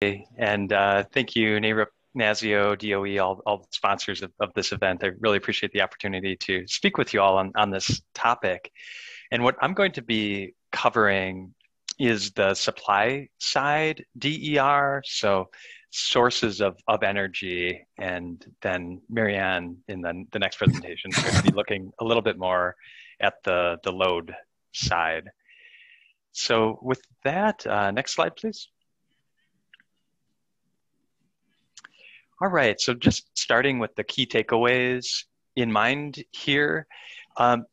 And thank you, NARUP, NASIO, DOE, all the sponsors of this event. I really appreciate the opportunity to speak with you all on this topic. And what I'm going to be covering is the supply side DER, so sources of energy. And then Marianne in the next presentation is going to be looking a little bit more at the load side. So with that, next slide, please. All right, so just starting with the key takeaways in mind here.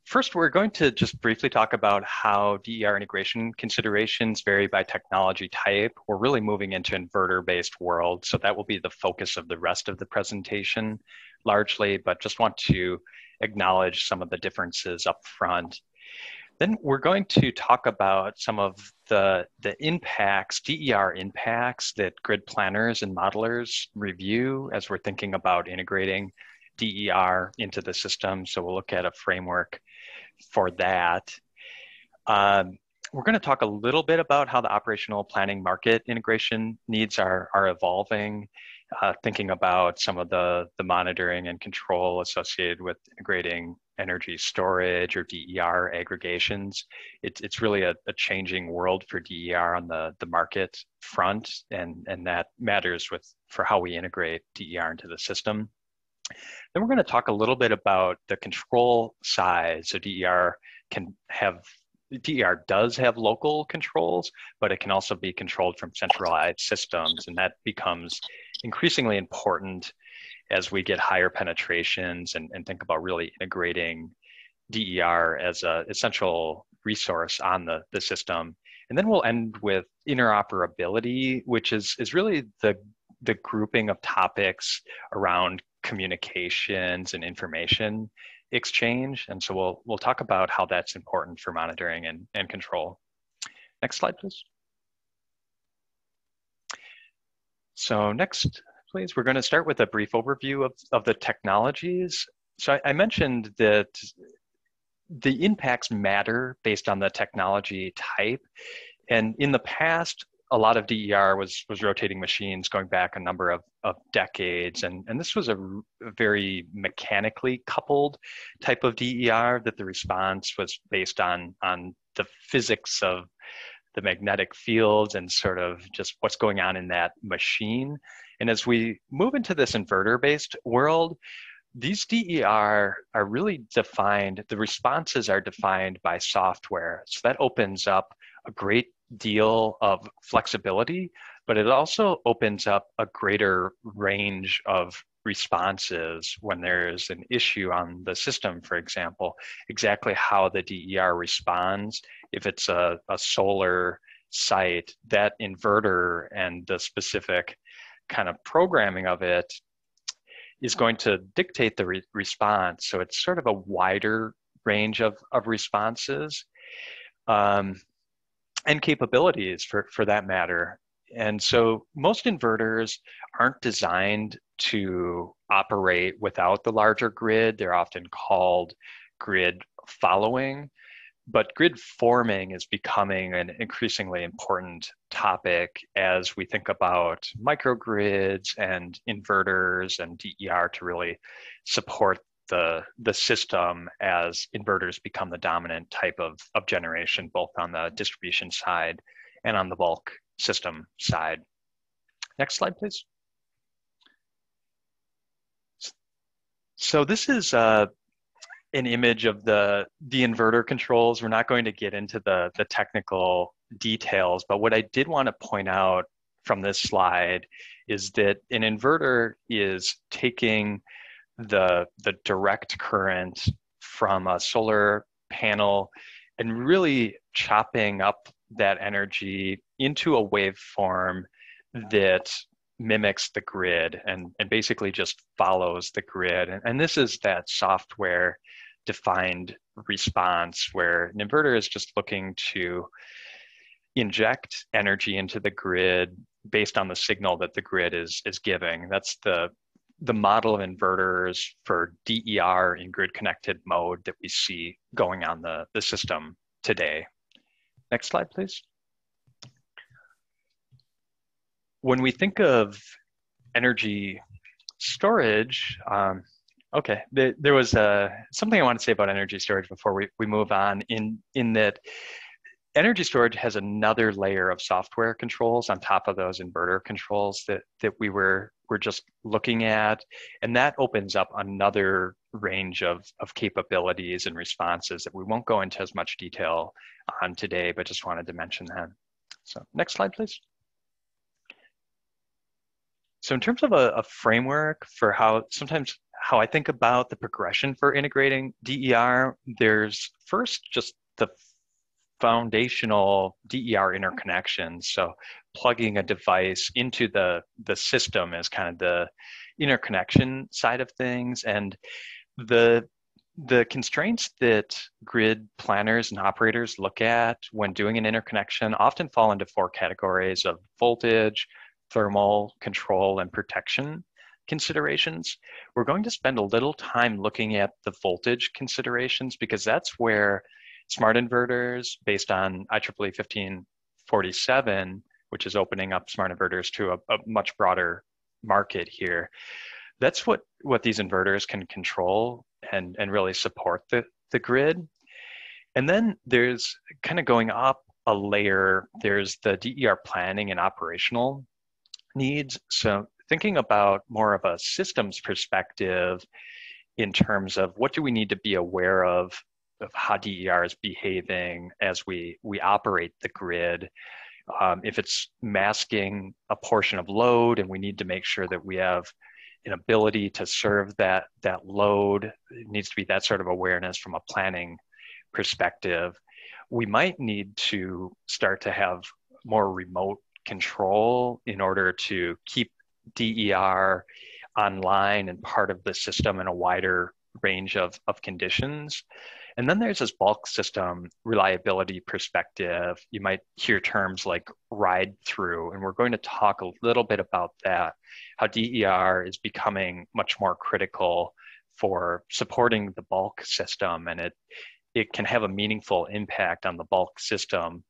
First, we're going to just briefly talk about how DER integration considerations vary by technology type. We're really moving into inverter-based world, so that will be the focus of the rest of the presentation largely, but just want to acknowledge some of the differences up front. Then we're going to talk about some of the impacts, DER impacts that grid planners and modelers review as we're thinking about integrating DER into the system. So we'll look at a framework for that. We're going to talk a little bit about how the operational planning market integration needs are evolving, thinking about some of the monitoring and control associated with integrating energy storage or DER aggregations. It's really a changing world for DER on the market front, and that matters for how we integrate DER into the system. Then we're going to talk a little bit about the control side. So DER does have local controls, but it can also be controlled from centralized systems, and that becomes increasingly important as we get higher penetrations and think about really integrating DER as an essential resource on the system. And then we'll end with interoperability, which is really the grouping of topics around communications and information exchange. And so we'll talk about how that's important for monitoring and control. Next slide, please. So next, please, we're going to start with a brief overview of the technologies. So I mentioned that the impacts matter based on the technology type. And in the past, a lot of DER was rotating machines going back a number of decades. And this was a very mechanically coupled type of DER that the response was based on the physics of the magnetic fields and sort of just what's going on in that machine. And as we move into this inverter-based world, these DER are really defined, the responses are defined by software. So that opens up a great deal of flexibility, but it also opens up a greater range of responses when there's an issue on the system, for example, exactly how the DER responds. If it's a solar site, that inverter and the specific kind of programming of it is going to dictate the response. So it's sort of a wider range of responses and capabilities for that matter. And so most inverters aren't designed to operate without the larger grid. They're often called grid following, but grid forming is becoming an increasingly important topic as we think about microgrids and inverters and DER to really support the system as inverters become the dominant type of generation, both on the distribution side and on the bulk system side. Next slide, please. So this is an image of the inverter controls. We're not going to get into the technical details, but what I did want to point out from this slide is that an inverter is taking the direct current from a solar panel and really chopping up that energy into a waveform that mimics the grid and basically just follows the grid. And this is that software defined response where an inverter is just looking to inject energy into the grid based on the signal that the grid is giving. That's the model of inverters for DER in grid connected mode that we see going on the system today. Next slide, please. when we think of energy storage, okay, there was something I want to say about energy storage before we move on, in that energy storage has another layer of software controls on top of those inverter controls that we're just looking at. And that opens up another range of capabilities and responses that we won't go into as much detail on today, but just wanted to mention that. So next slide, please. So in terms of a framework for how I think about the progression for integrating DER, there's first just the foundational DER interconnections. So plugging a device into the system is kind of the interconnection side of things. And the constraints that grid planners and operators look at when doing an interconnection often fall into four categories of voltage, thermal, control, and protection considerations. We're going to spend a little time looking at the voltage considerations because that's where smart inverters based on IEEE 1547, which is opening up smart inverters to a much broader market here. That's what these inverters can control and really support the grid. And then there's kind of going up a layer, there's the DER planning and operational needs. So thinking about more of a systems perspective in terms of what do we need to be aware of how DER is behaving as we operate the grid. If it's masking a portion of load and we need to make sure that we have an ability to serve that load, it needs to be that sort of awareness from a planning perspective. We might need to start to have more remote control in order to keep DER online and part of the system in a wider range of conditions. And then there's this bulk system reliability perspective. You might hear terms like ride through, and we're going to talk a little bit about that, how DER is becoming much more critical for supporting the bulk system, and it can have a meaningful impact on the bulk system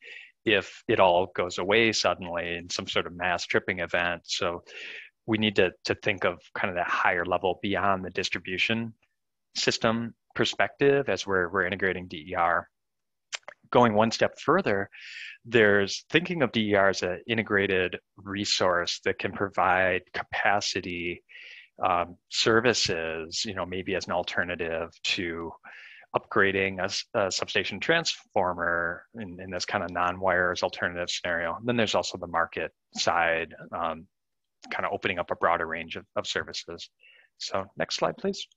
if it all goes away suddenly in some sort of mass tripping event. So we need to think of kind of that higher level beyond the distribution system perspective as we're integrating DER. Going one step further, there's thinking of DER as an integrated resource that can provide capacity services, maybe as an alternative to upgrading a substation transformer in this kind of non-wires alternative scenario. And then there's also the market side, kind of opening up a broader range of services. So next slide, please.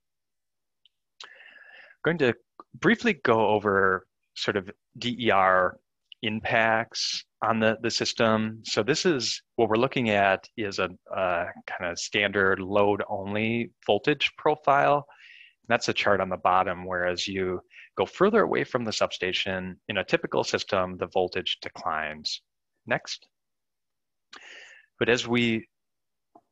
Going to briefly go over sort of DER impacts on the system. So this is what we're looking at is a kind of standard load only voltage profile. And that's a chart on the bottom, whereas you go further away from the substation, in a typical system, the voltage declines. Next. But as we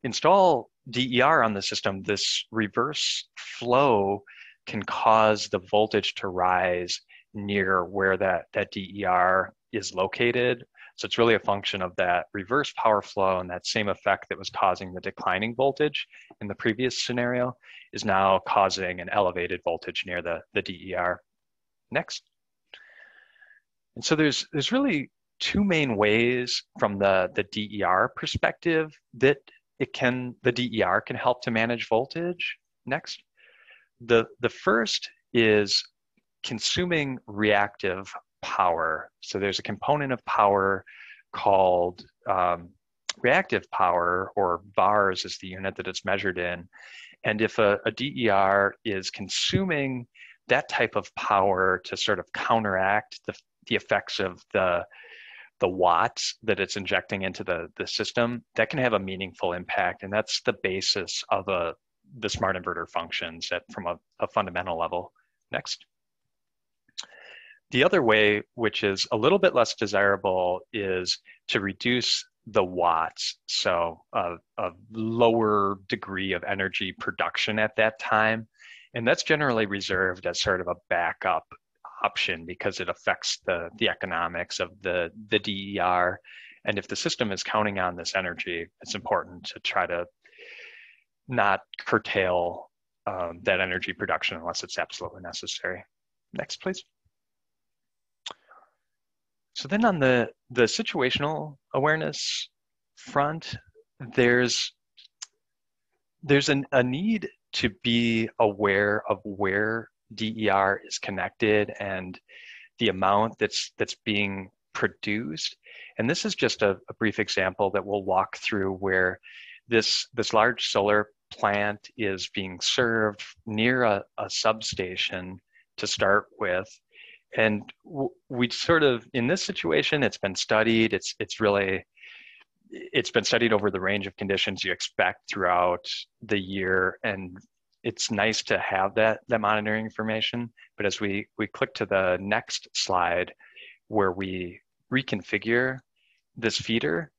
install DER on the system, this reverse flow can cause the voltage to rise near where that DER is located. So it's really a function of that reverse power flow, and that same effect that was causing the declining voltage in the previous scenario is now causing an elevated voltage near the DER. Next. And so there's really two main ways from the DER perspective that the DER can help to manage voltage. Next. The first is consuming reactive power. So there's a component of power called reactive power, or VARs is the unit that it's measured in. And if a DER is consuming that type of power to sort of counteract the effects of the watts that it's injecting into the system, that can have a meaningful impact. And that's the basis of the smart inverter functions from a fundamental level. Next. The other way, which is a little bit less desirable, is to reduce the watts, so a lower degree of energy production at that time. And that's generally reserved as sort of a backup option because it affects the economics of the DER. And if the system is counting on this energy, it's important to try to not curtail that energy production unless it's absolutely necessary. Next, please. So then on the situational awareness front, there's a need to be aware of where DER is connected and the amount that's being produced. And this is just a brief example that we'll walk through where this large solar plant is being served near a substation to start with. And we sort of, in this situation, it's been studied. It's been studied over the range of conditions you expect throughout the year. And it's nice to have that monitoring information. But as we click to the next slide where we reconfigure this feeder,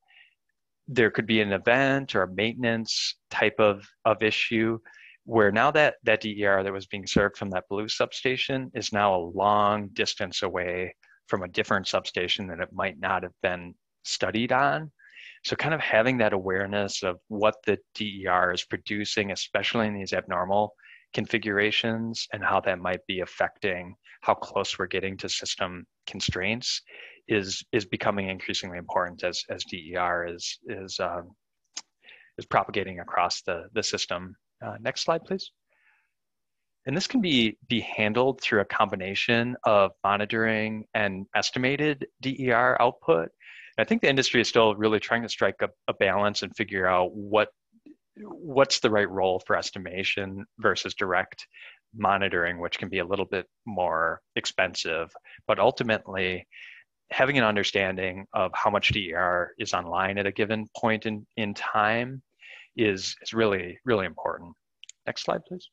there could be an event or a maintenance type of issue where now that DER that was being served from that blue substation is now a long distance away from a different substation that it might not have been studied on. So kind of having that awareness of what the DER is producing, especially in these abnormal configurations, and how that might be affecting how close we're getting to system constraints is becoming increasingly important as DER is propagating across the system. Next slide, please. And this can be handled through a combination of monitoring and estimated DER output. I think the industry is still really trying to strike a balance and figure out what's the right role for estimation versus direct monitoring, which can be a little bit more expensive. But ultimately, having an understanding of how much DER is online at a given point in time is really, really important. Next slide, please.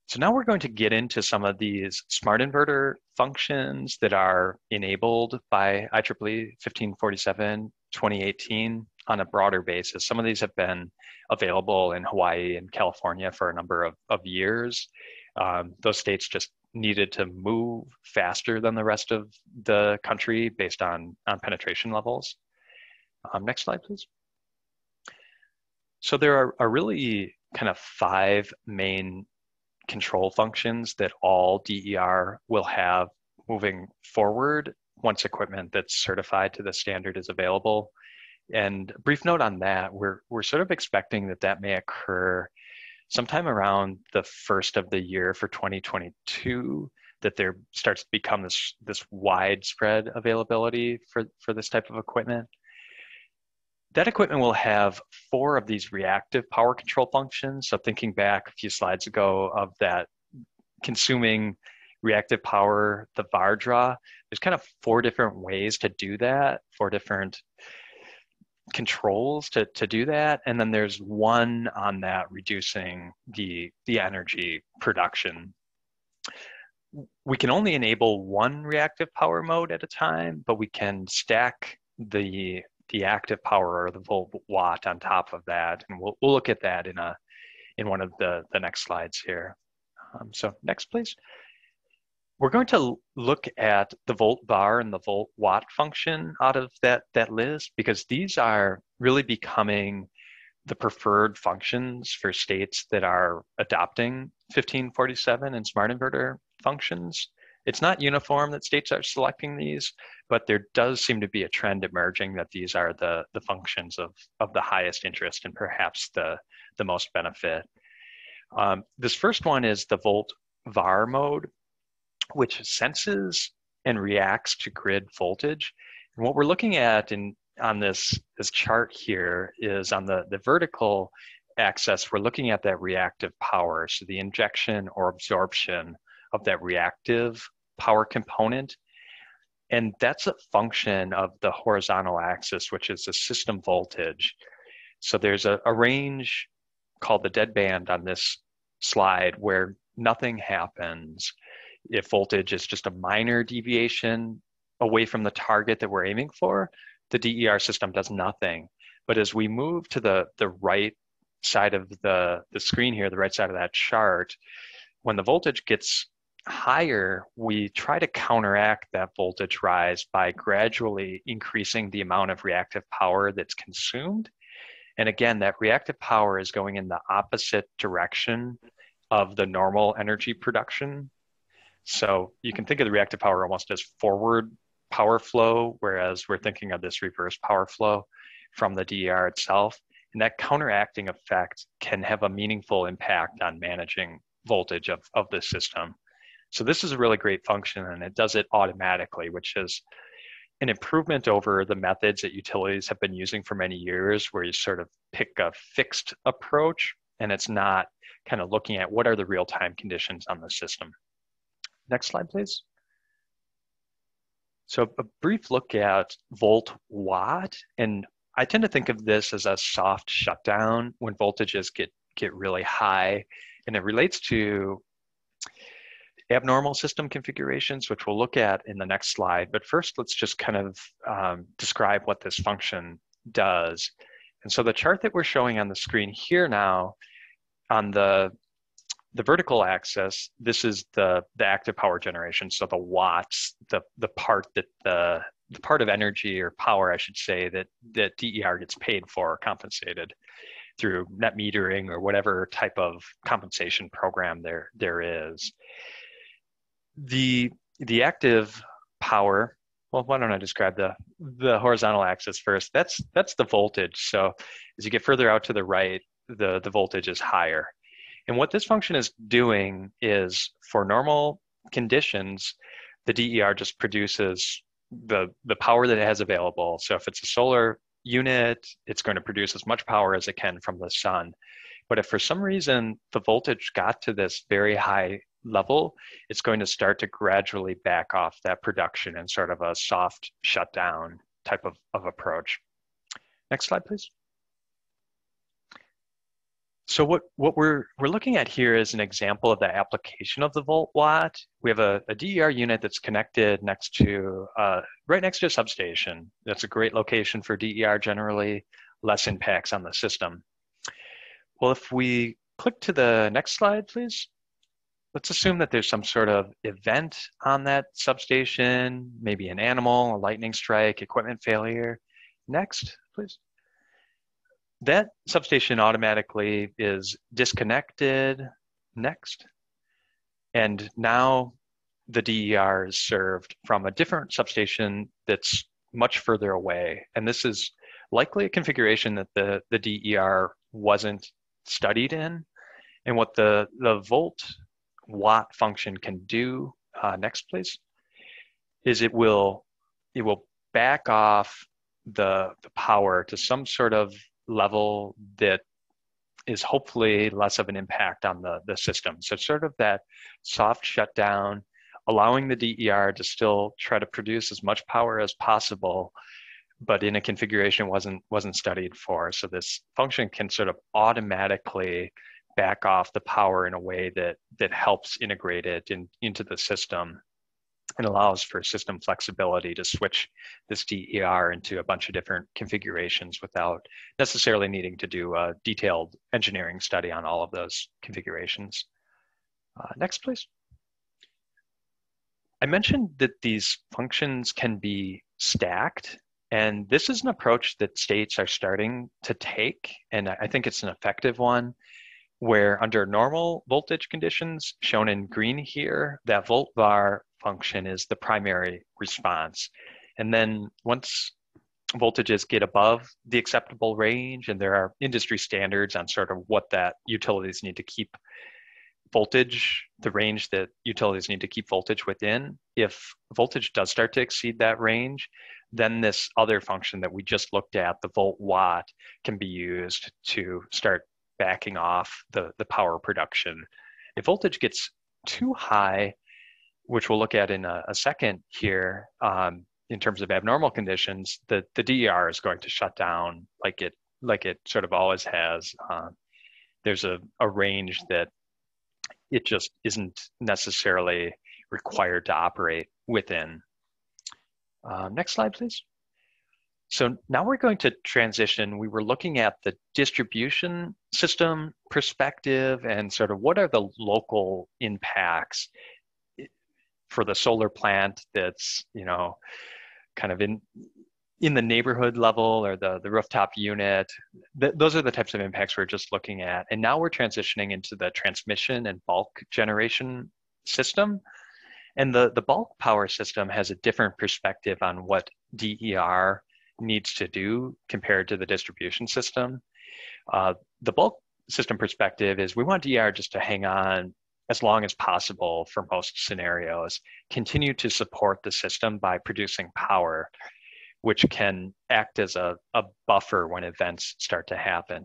So now we're going to get into some of these smart inverter functions that are enabled by IEEE 1547/2018 on a broader basis. Some of these have been available in Hawaii and California for a number of years. Those states just needed to move faster than the rest of the country based on penetration levels. Next slide, please. So there are really kind of 5 main control functions that all DER will have moving forward once equipment that's certified to the standard is available. And a brief note on that, we're sort of expecting that may occur sometime around the first of the year for 2022, that there starts to become this widespread availability for this type of equipment. That equipment will have 4 of these reactive power control functions. So thinking back a few slides ago of that consuming reactive power, the Var draw, there's kind of 4 different ways to do that, 4 different controls to do that. And then there's one on that reducing the energy production. We can only enable one reactive power mode at a time, but we can stack the active power or the volt watt on top of that. And we'll look at that in one of the next slides here. So next, please. We're going to look at the volt var and the volt watt function out of that list, because these are really becoming the preferred functions for states that are adopting 1547 and smart inverter functions. It's not uniform that states are selecting these, but there does seem to be a trend emerging that these are the functions of the highest interest and perhaps the most benefit. This first one is the volt var mode, which senses and reacts to grid voltage. And what we're looking at on this chart here is on the vertical axis, we're looking at that reactive power, so the injection or absorption of that reactive power component. And that's a function of the horizontal axis, which is the system voltage. So there's a range called the dead band on this slide where nothing happens. If voltage is just a minor deviation away from the target that we're aiming for, the DER system does nothing. But as we move to the right side of the screen here, the right side of that chart, when the voltage gets higher, we try to counteract that voltage rise by gradually increasing the amount of reactive power that's consumed. And again, that reactive power is going in the opposite direction of the normal energy production. So you can think of the reactive power almost as forward power flow, whereas we're thinking of this reverse power flow from the DER itself. And that counteracting effect can have a meaningful impact on managing voltage of the system. So this is a really great function, and it does it automatically, which is an improvement over the methods that utilities have been using for many years, where you sort of pick a fixed approach, and it's not kind of looking at what are the real-time conditions on the system. Next slide, please. So a brief look at volt watt, and I tend to think of this as a soft shutdown when voltages get really high, and it relates to abnormal system configurations, which we'll look at in the next slide. But first, let's just kind of describe what this function does. And so the chart that we're showing on the screen here now, on the vertical axis, this is the active power generation. So the watts, the part that the part of energy or power, I should say, that DER gets paid for or compensated through net metering or whatever type of compensation program there is. The active power, well, why don't I describe the horizontal axis first? That's the voltage. So as you get further out to the right, the voltage is higher. And what this function is doing is, for normal conditions, the DER just produces the power that it has available. So if it's a solar unit, it's going to produce as much power as it can from the sun. But if for some reason the voltage got to this very high level, it's going to start to gradually back off that production in sort of a soft shutdown type of approach. Next slide, please. So what we're looking at here is an example of the application of the volt watt. We have a DER unit that's connected next to right next to a substation. That's a great location for DER generally, less impacts on the system. Well, if we click to the next slide, please. Let's assume that there's some sort of event on that substation, maybe an animal, a lightning strike, equipment failure. Next, please. That substation automatically is disconnected. Next. And now the DER is served from a different substation that's much further away. And this is likely a configuration that the DER wasn't studied in. And what the volt watt function can do, next please, is it will back off the power to some sort of level that is hopefully less of an impact on the system. So sort of that soft shutdown, allowing the DER to still try to produce as much power as possible, but in a configuration wasn't studied for. So this function can sort of automatically back off the power in a way that helps integrate it into the system and allows for system flexibility to switch this DER into a bunch of different configurations without necessarily needing to do a detailed engineering study on all of those configurations. Next, please. I mentioned that these functions can be stacked, and this is an approach that states are starting to take, and I think it's an effective one, where under normal voltage conditions, shown in green here, that volt var function is the primary response. And then once voltages get above the acceptable range, and there are industry standards on sort of what that utilities need to keep voltage, the range that utilities need to keep voltage within, if voltage does start to exceed that range, then this other function that we just looked at, the volt watt, can be used to start backing off the power production. If voltage gets too high, which we'll look at in a second here, in terms of abnormal conditions, the DER is going to shut down like it sort of always has. There's a range that it just isn't necessarily required to operate within. Next slide, please. So now we're going to transition. We were looking at the distribution system perspective and sort of what are the local impacts for the solar plant that's, kind of in the neighborhood level or the rooftop unit. Those are the types of impacts we're just looking at. And now we're transitioning into the transmission and bulk generation system. And the bulk power system has a different perspective on what DER needs to do compared to the distribution system. The bulk system perspective is we want DER just to hang on as long as possible for most scenarios, continue to support the system by producing power, which can act as a buffer when events start to happen.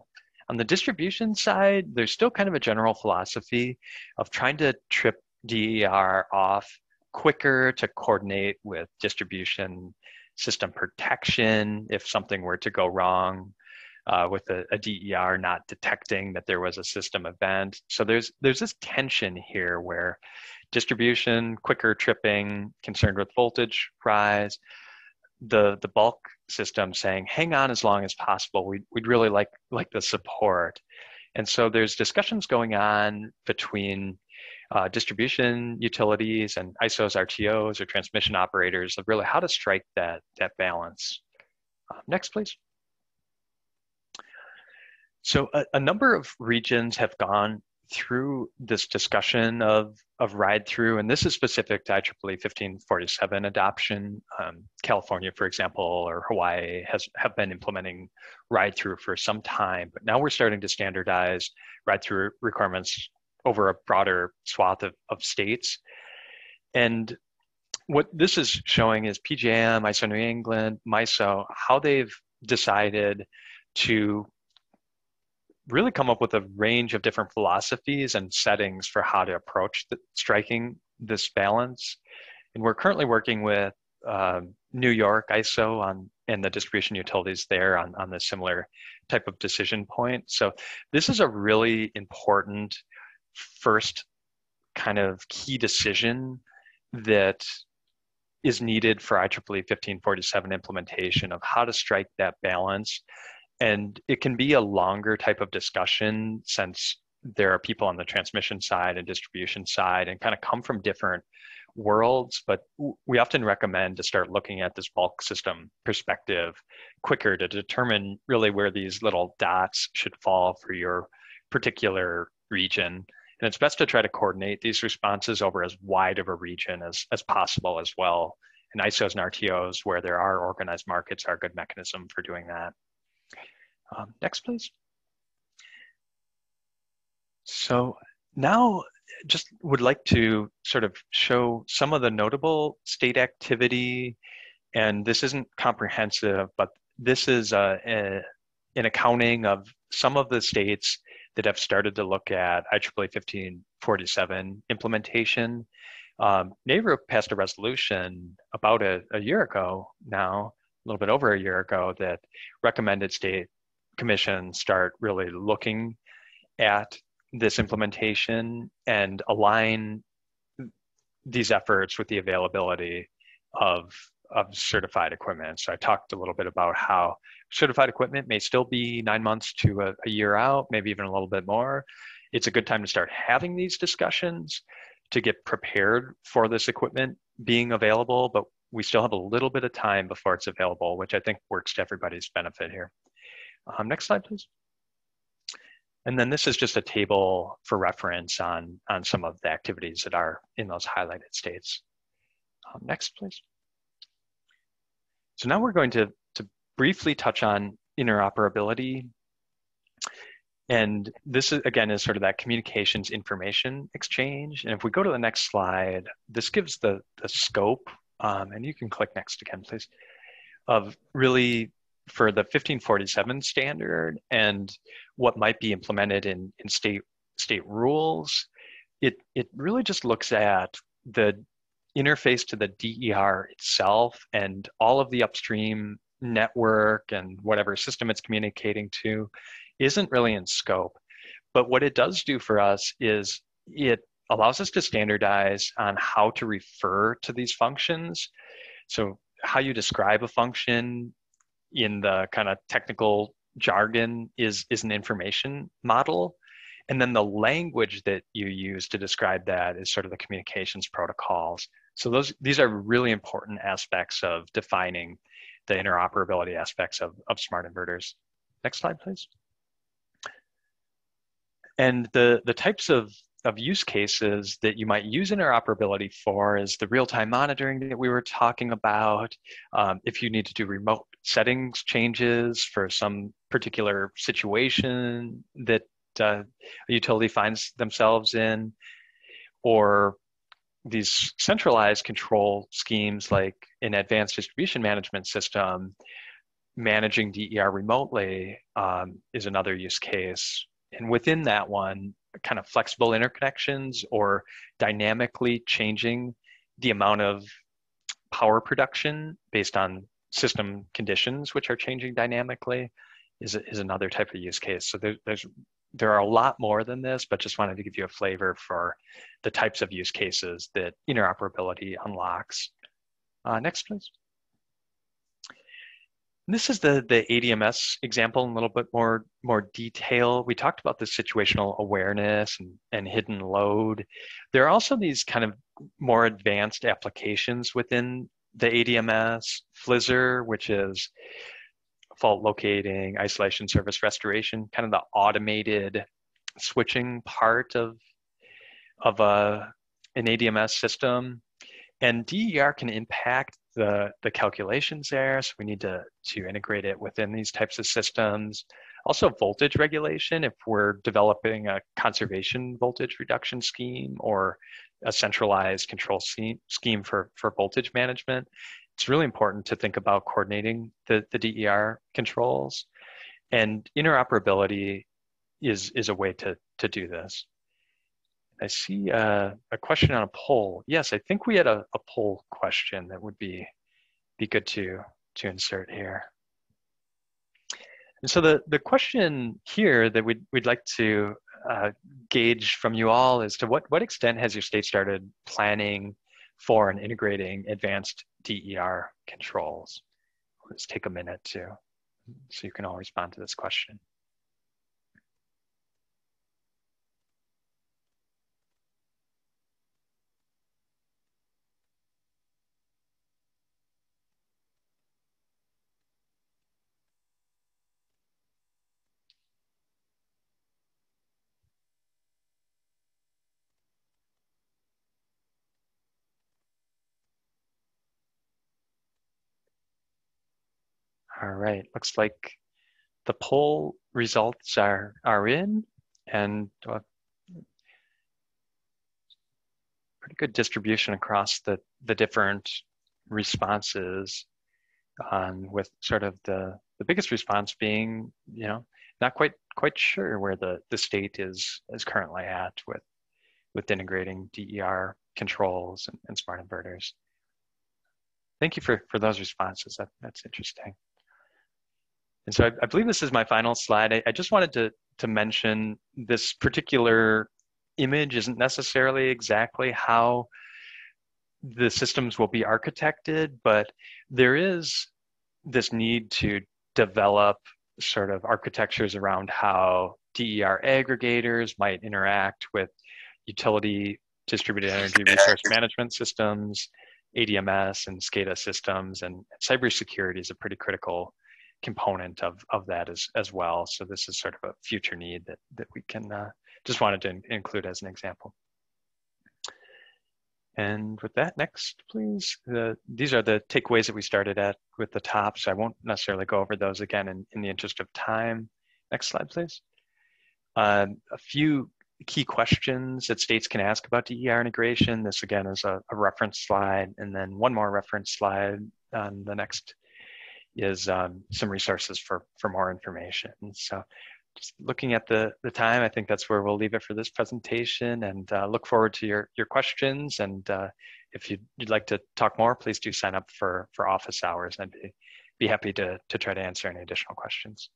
On the distribution side, there's still kind of a general philosophy of trying to trip DER off quicker to coordinate with distribution system protection if something were to go wrong with a DER not detecting that there was a system event. So there's this tension here where distribution, quicker tripping, concerned with voltage rise, the bulk system saying, hang on as long as possible. We'd really like the support. And so there's discussions going on between distribution utilities and ISOs, RTOs, or transmission operators of really how to strike that balance. Next, please. So a number of regions have gone through this discussion of ride-through, and this is specific to IEEE 1547 adoption. California, for example, or Hawaii have been implementing ride-through for some time, but now we're starting to standardize ride-through requirements over a broader swath of states. And what this is showing is PJM, ISO New England, MISO, how they've decided to really come up with a range of different philosophies and settings for how to approach striking this balance. And we're currently working with New York ISO and the distribution utilities there on the similar type of decision point. So this is a really important first kind of key decision that is needed for IEEE 1547 implementation of how to strike that balance. And it can be a longer type of discussion since there are people on the transmission side and distribution side and kind of come from different worlds, but we often recommend to start looking at this bulk system perspective quicker to determine really where these little dots should fall for your particular region. And it's best to try to coordinate these responses over as wide of a region as possible as well. And ISOs and RTOs, where there are organized markets, are a good mechanism for doing that. Next, please. So now just would like to sort of show some of the notable state activity. And this isn't comprehensive, but this is an accounting of some of the states that have started to look at IEEE 1547 implementation. NARUC passed a resolution about a year ago now, a little bit over a year ago, that recommended state commissions start really looking at this implementation and align these efforts with the availability of certified equipment. So I talked a little bit about how certified equipment may still be 9 months to a year out, maybe even a little bit more. It's a good time to start having these discussions to get prepared for this equipment being available, but we still have a little bit of time before it's available, which I think works to everybody's benefit here. Next slide, please. And then this is just a table for reference on some of the activities that are in those highlighted states. Next, please. So now we're going to briefly touch on interoperability. And this is, again, is sort of that communications information exchange. And if we go to the next slide, this gives the scope, and you can click next again, please, of really for the 1547 standard and what might be implemented in state rules. It really just looks at the interface to the DER itself and all of the upstream network and whatever system it's communicating to isn't really in scope. But what it does do for us is it allows us to standardize on how to refer to these functions. So how you describe a function in the kind of technical jargon is an information model. And then the language that you use to describe that is sort of the communications protocols. So these are really important aspects of defining the interoperability aspects of smart inverters. Next slide, please. And the types of use cases that you might use interoperability for is the real-time monitoring that we were talking about. If you need to do remote settings changes for some particular situation that a utility finds themselves in, or these centralized control schemes like an advanced distribution management system, managing DER remotely is another use case. And within that one, kind of flexible interconnections or dynamically changing the amount of power production based on system conditions, which are changing dynamically, is another type of use case. So there are a lot more than this, but just wanted to give you a flavor for the types of use cases that interoperability unlocks. Next, please. This is the ADMS example in a little bit more detail. We talked about the situational awareness and hidden load. There are also these kind of more advanced applications within the ADMS, FLISR, which is fault locating, isolation service restoration, kind of the automated switching part of an ADMS system. And DER can impact the calculations there, so we need to integrate it within these types of systems. Also voltage regulation, if we're developing a conservation voltage reduction scheme or a centralized control scheme for voltage management, it's really important to think about coordinating the DER controls. And interoperability is a way to do this. I see a question on a poll. Yes, I think we had a poll question that would be good to insert here. And so the question here that we'd like to gauge from you all is to what extent has your state started planning for and integrating advanced DER controls? Let's take a minute so you can all respond to this question. All right, looks like the poll results are in, and pretty good distribution across the different responses, with sort of the biggest response being, not quite sure where the state is currently at with integrating DER controls and smart inverters. Thank you for those responses. That's interesting. And so I believe this is my final slide. I just wanted to mention this particular image isn't necessarily exactly how the systems will be architected, but there is this need to develop sort of architectures around how DER aggregators might interact with utility distributed energy resource management systems, ADMS and SCADA systems, and cybersecurity is a pretty critical component of that as well. So this is sort of a future need that we can just wanted to include as an example. And with that, next, please. These are the takeaways that we started at with the top, so I won't necessarily go over those again in the interest of time. Next slide, please. A few key questions that states can ask about DER integration. This again is a reference slide, and then one more reference slide on the next is some resources for more information. So just looking at the time, I think that's where we'll leave it for this presentation, and look forward to your questions. And if you'd like to talk more, please do sign up for office hours. I'd be happy to try to answer any additional questions.